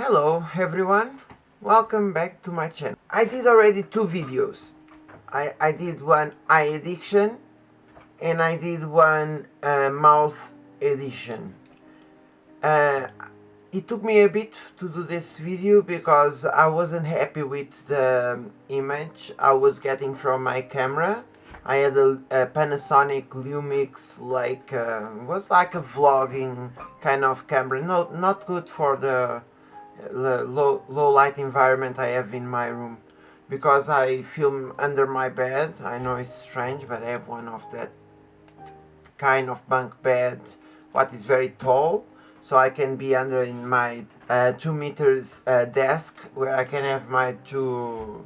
Hello everyone, welcome back to my channel. I did already two videos. I did one eye addiction and I did one mouth addiction. It took me a bit to do this video because I wasn't happy with the image I was getting from my camera. I had a Panasonic Lumix, was like a vlogging kind of camera. No, not good for the low light environment I have in my room, because I film under my bed. I know it's strange, but I have one of that kind of bunk bed what is very tall, so I can be under in my 2 meters desk, where I can have my two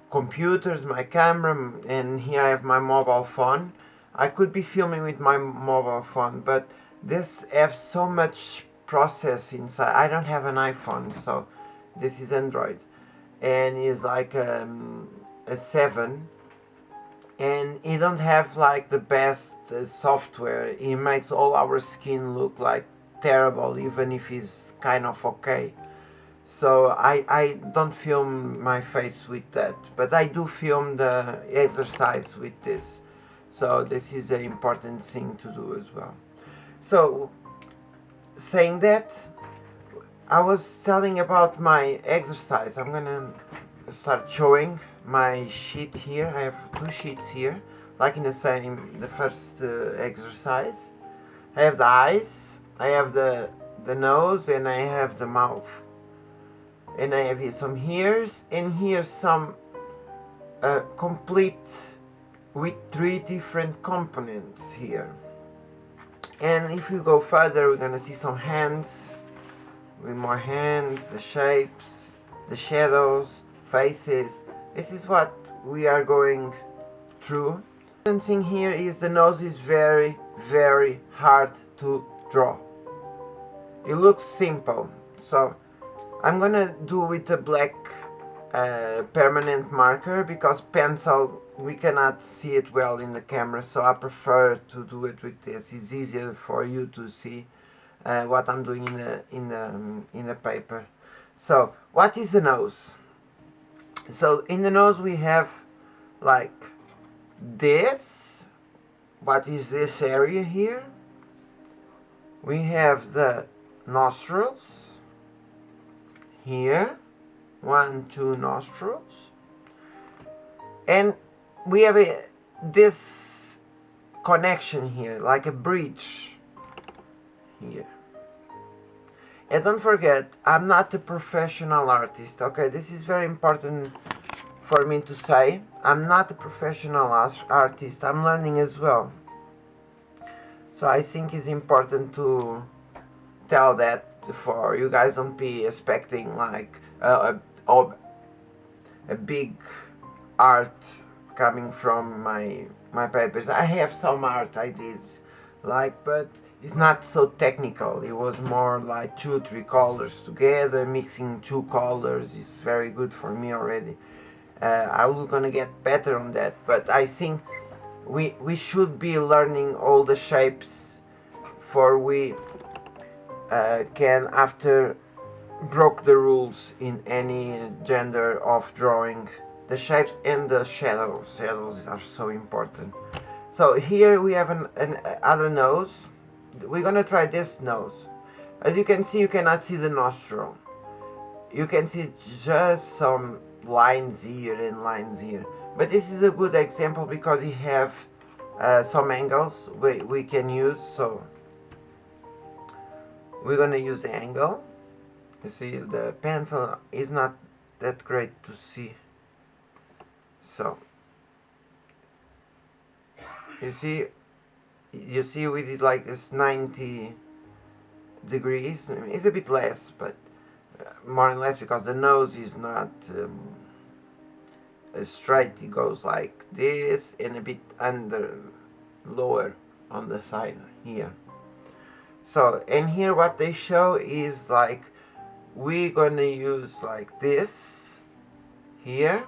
computers, my camera, and here I have my mobile phone. I could be filming with my mobile phone, but this has so much process inside. I don't have an iPhone, so this is Android, and it's like a 7, and it don't have like the best software. It makes all our skin look like terrible, even if it's kind of okay. So I don't film my face with that, but I do film the exercise with this. So this is an important thing to do as well. So saying that, I was telling about my exercise. I'm gonna start showing my sheet here. I have two sheets here, like in the first exercise. I have the eyes, I have the nose, and I have the mouth. And I have here some ears, and here some complete with 3 different components here. And if we go further, we're gonna see some hands, with more hands, the shapes, the shadows, faces. This is what we are going through. The thing here is the nose is very, very hard to draw. It looks simple, so I'm gonna do with a black permanent marker, because pencil we cannot see it well in the camera, so I prefer to do it with this. It's easier for you to see what I'm doing in the paper. So what is the nose? So in the nose we have like this. What is this area here? We have the nostrils here, 1, 2 nostrils, and we have this connection here, like a bridge here. And don't forget, I'm not a professional artist, okay? This is very important for me to say. I'm not a professional artist, I'm learning as well. So I think it's important to tell that, for you guys don't be expecting like a big art coming from my papers. I have some art I did, but it's not so technical. It was more like 2-3 colors together. Mixing 2 colors is very good for me already. I will gonna get better on that, but I think we should be learning all the shapes, for we can after broke the rules in any gender of drawing. The shapes and the shadows are so important. So here we have an other nose. We're gonna try this nose. As you can see, you cannot see the nostril. You can see just some lines here and lines here, but this is a good example because you have some angles we can use. So we're gonna use the angle. You see, the pencil is not that great to see, so you see we did like this 90 degrees. It's a bit less, but more and less, because the nose is not straight. It goes like this and a bit lower on the side here. So, and here what they show is like we're gonna use like this here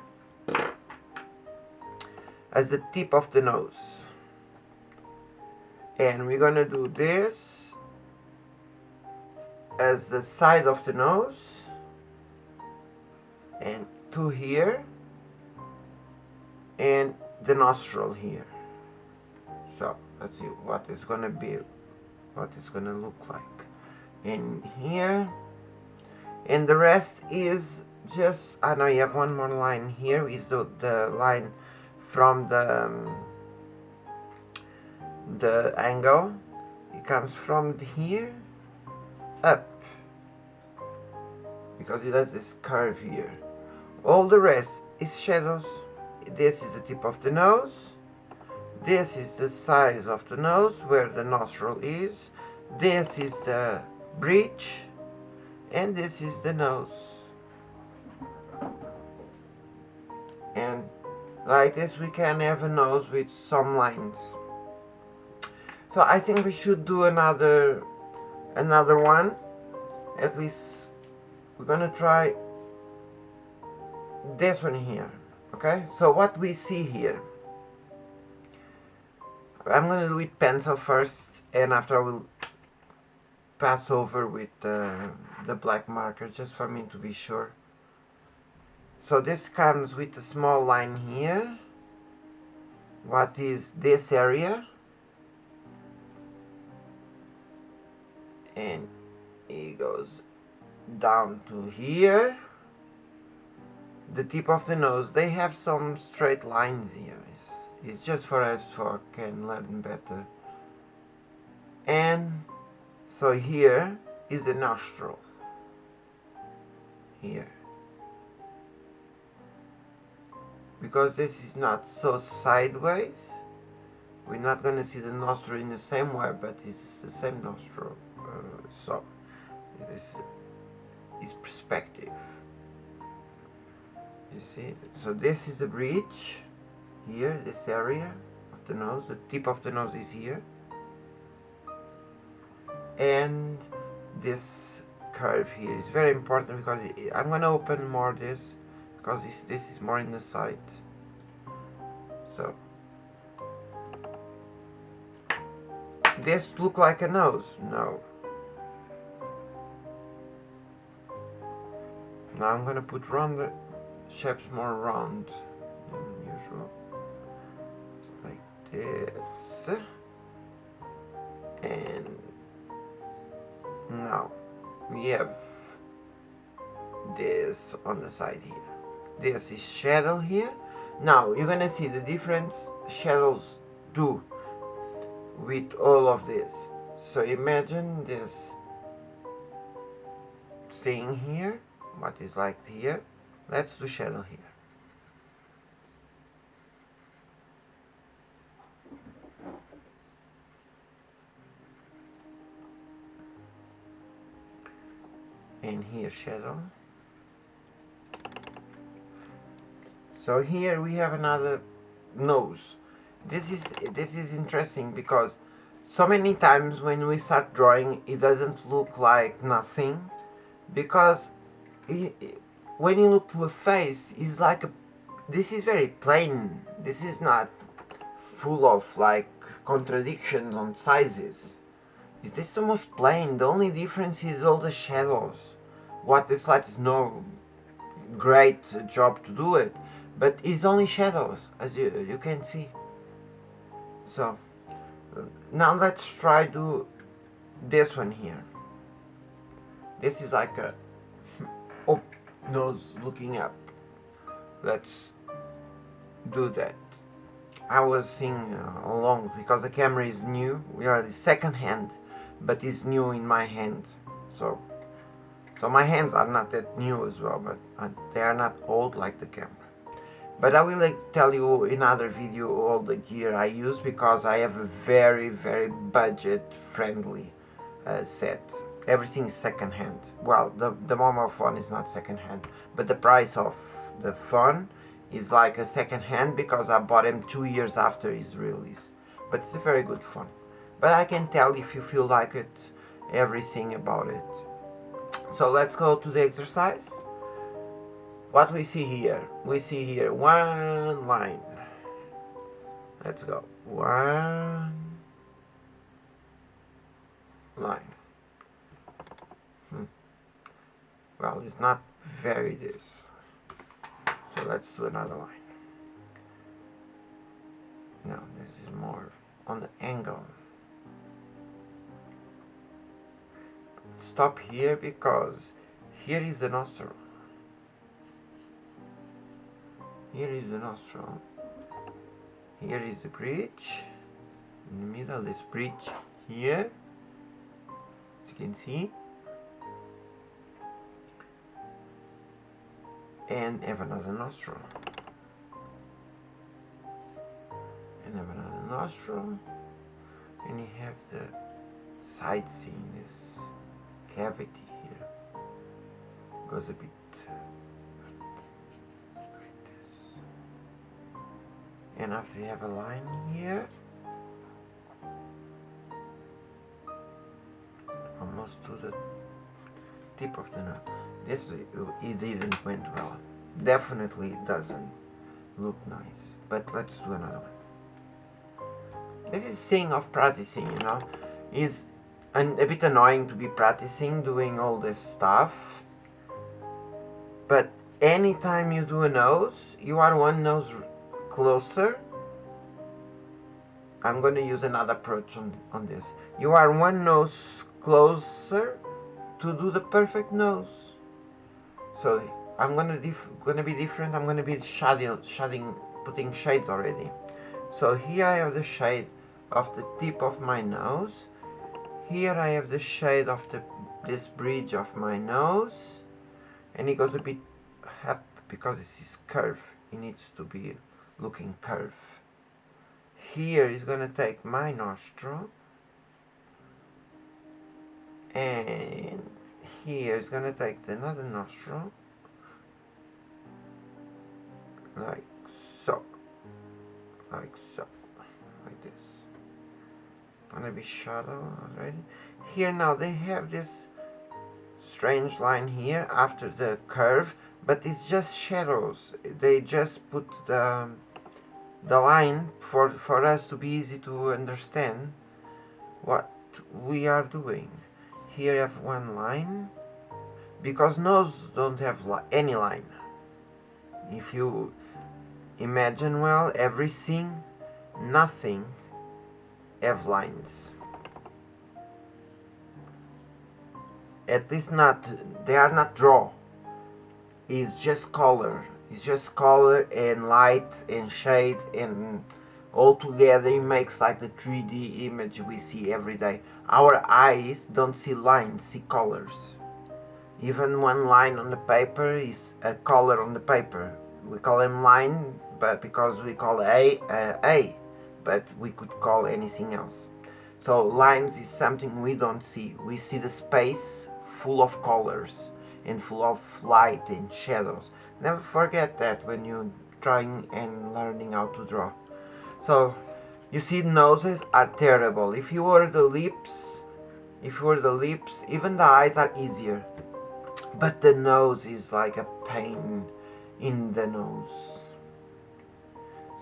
as the tip of the nose, and we're gonna do this as the side of the nose, and two here, and the nostril here. So let's see what it's gonna be, what it's gonna look like in here. And the rest is just, I know you have one more line here, is the line from the angle. It comes from here up, because it has this curve here. All the rest is shadows. This is the tip of the nose. This is the size of the nose, where the nostril is. This is the bridge, and this is the nose. And like this we can have a nose with some lines. So I think we should do another one. At least we're gonna try this one here. Okay, so what we see here, I'm gonna do with pencil first, and after I will pass over with the black marker, just for me to be sure. So this comes with a small line here. What is this area? And it goes down to here. The tip of the nose, they have some straight lines here. It's just for us can learn better. And so here is the nostril. Here. Because this is not so sideways, we're not going to see the nostril in the same way, but it's the same nostril. So this is perspective. You see? So this is the bridge. Here, this area of the nose, the tip of the nose is here. And this curve here is very important, because I'm going to open more this, because this is more in the side. So this look like a nose? No. Now I'm going to put round shapes more round than usual. Like this. And now we have this on the side here. This is shadow here. Now you're gonna see the difference shadows do with all of this. So imagine this thing here, what is like here. Let's do shadow here. And here shadow. So here we have another nose. This is interesting, because so many times when we start drawing it doesn't look like nothing, because when you look to a face, it's like this is very plain. This is not full of like contradictions on sizes. This is almost plain. The only difference is all the shadows. What this light is no great job to do it, but it's only shadows, as you can see. So now let's try do this one here. This is like a nose looking up. Let's do that. I was seeing along, because the camera is new. We are the second hand, but it's new in my hand. So my hands are not that new as well, but they are not old like the camera. But I will tell you in another video all the gear I use, because I have a very budget friendly set. Everything is second hand. Well, the mobile phone is not second hand, but the price of the phone is like a second hand, because I bought him 2 years after his release. But it's a very good phone. But I can tell if you feel like it, everything about it. So let's go to the exercise. What we see here? We see here one line. Let's go. One line. Well, it's not very this. let's do another line. No, this is more on the angle. Stop here because here is the nostril. Here is the nostril. Here is the bridge. In the middle, this bridge here, as you can see. And have another nostril. And have another nostril. And you have the side seam, this cavity here. Goes a bit like this. And after you have a line here, almost to the tip of the nose. This it didn't went well. Definitely it doesn't look nice. But let's do another one. This is thing of practicing, you know. Is a bit annoying to be practicing doing all this stuff. But anytime you do a nose, you are one nose closer. I'm going to use another approach on this. You are one nose closer to do the perfect nose. So I'm gonna be different. I'm gonna be shading, putting shades already. So here I have the shade of the tip of my nose. Here I have the shade of this bridge of my nose, and it goes a bit up because this is curve. It needs to be looking curve. Here is gonna take my nostril, and here is gonna take another nostril, like so, like so, like this. Gonna be shadow already. Here now they have this strange line here after the curve, but it's just shadows. They just put the line for us to be easy to understand what we are doing. Here I have one line, because nose don't have any line. If you imagine well, everything, nothing have lines. At least not, they are not draw. It's just color. It's just color and light and shade, and all together it makes like the 3D image we see every day. Our eyes don't see lines, see colors. Even one line on the paper is a color on the paper. We call them line, but because we call A, but we could call anything else. So lines is something we don't see. We see the space full of colors and full of light and shadows. Never forget that when you're trying and learning how to draw. So you see, noses are terrible. If you were the lips, even the eyes are easier. But the nose is like a pain in the nose.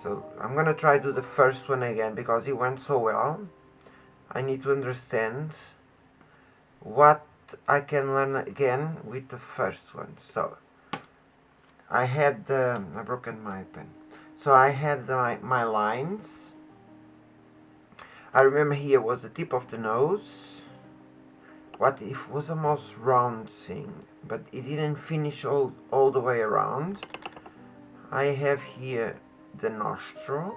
So I'm gonna try to do the first one again because it went so well. I need to understand what I can learn again with the first one. So I had I broken my pen. So I had my lines. I remember here was the tip of the nose. What if was a most round thing, but it didn't finish all the way around. I have here the nostril.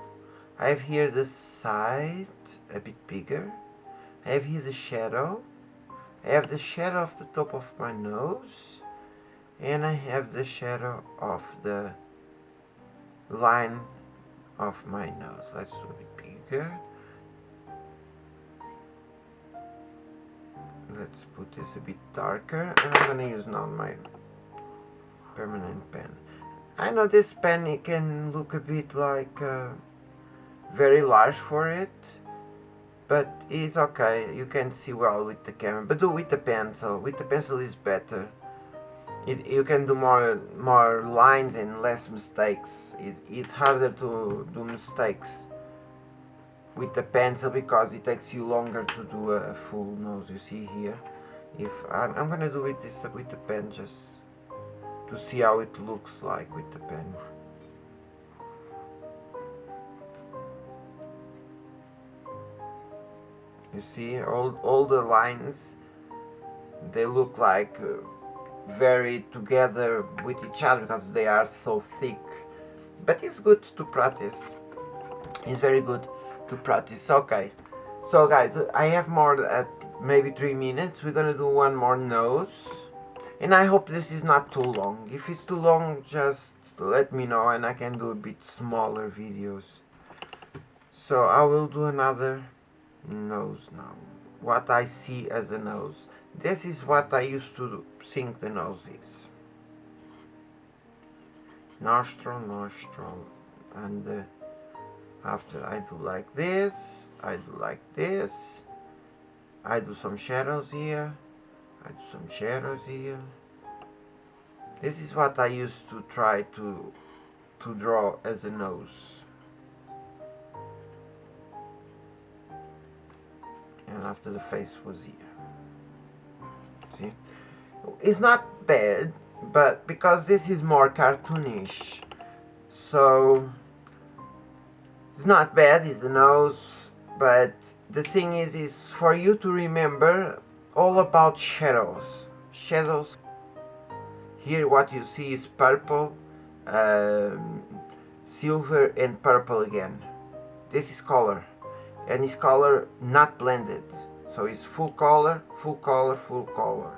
I have here the side a bit bigger. I have here the shadow. I have the shadow of the top of my nose, and I have the shadow of the line of my nose. Let's do a bit bigger. Let's put this a bit darker, and I'm gonna use now my permanent pen. I know this pen, it can look a bit like very large for it, but it's okay. You can see well with the camera, but do with the pencil. With the pencil is better. You can do more lines and less mistakes. It's harder to do mistakes with the pencil because it takes you longer to do a full nose. You see here, if I'm gonna do it with the pen just to see how it looks like with the pen. You see all the lines, they look like very together with each other because they are so thick. But it's good to practice. It's very good to practice. Okay, so guys, I have more at maybe 3 minutes. We're gonna do one more nose, and I hope this is not too long. If it's too long, just let me know and I can do a bit smaller videos. So I will do another nose now. What I see as a nose. This is what I used to think the nose is. Nostril, nostril, and after I do like this, I do like this, I do some shadows here, I do some shadows here. This is what I used to try to draw as a nose. And after the face was here. See? It's not bad, but because this is more cartoonish, so it's not bad, it's the nose, but the thing is for you to remember all about shadows. Shadows. Here what you see is purple, silver and purple again. This is color, and it's color not blended. So it's full color, full color, full color,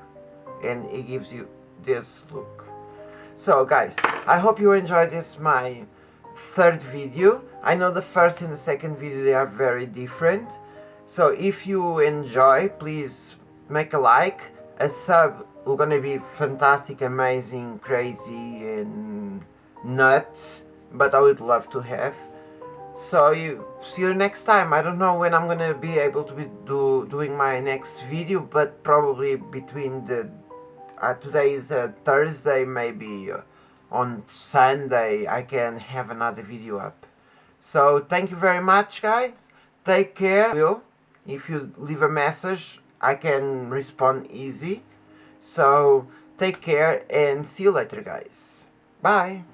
and it gives you this look. So guys, I hope you enjoyed this, my third video. I know the first and the second video, they are very different. So if you enjoy, please make a like. A sub will gonna be fantastic, amazing, crazy and nuts, but I would love to have. So see you next time. I don't know when I'm gonna be able to be doing my next video, but probably between the today is Thursday, maybe on Sunday I can have another video up. So thank you very much, guys. Take care. If you leave a message, I can respond easy. So take care and see you later, guys. Bye.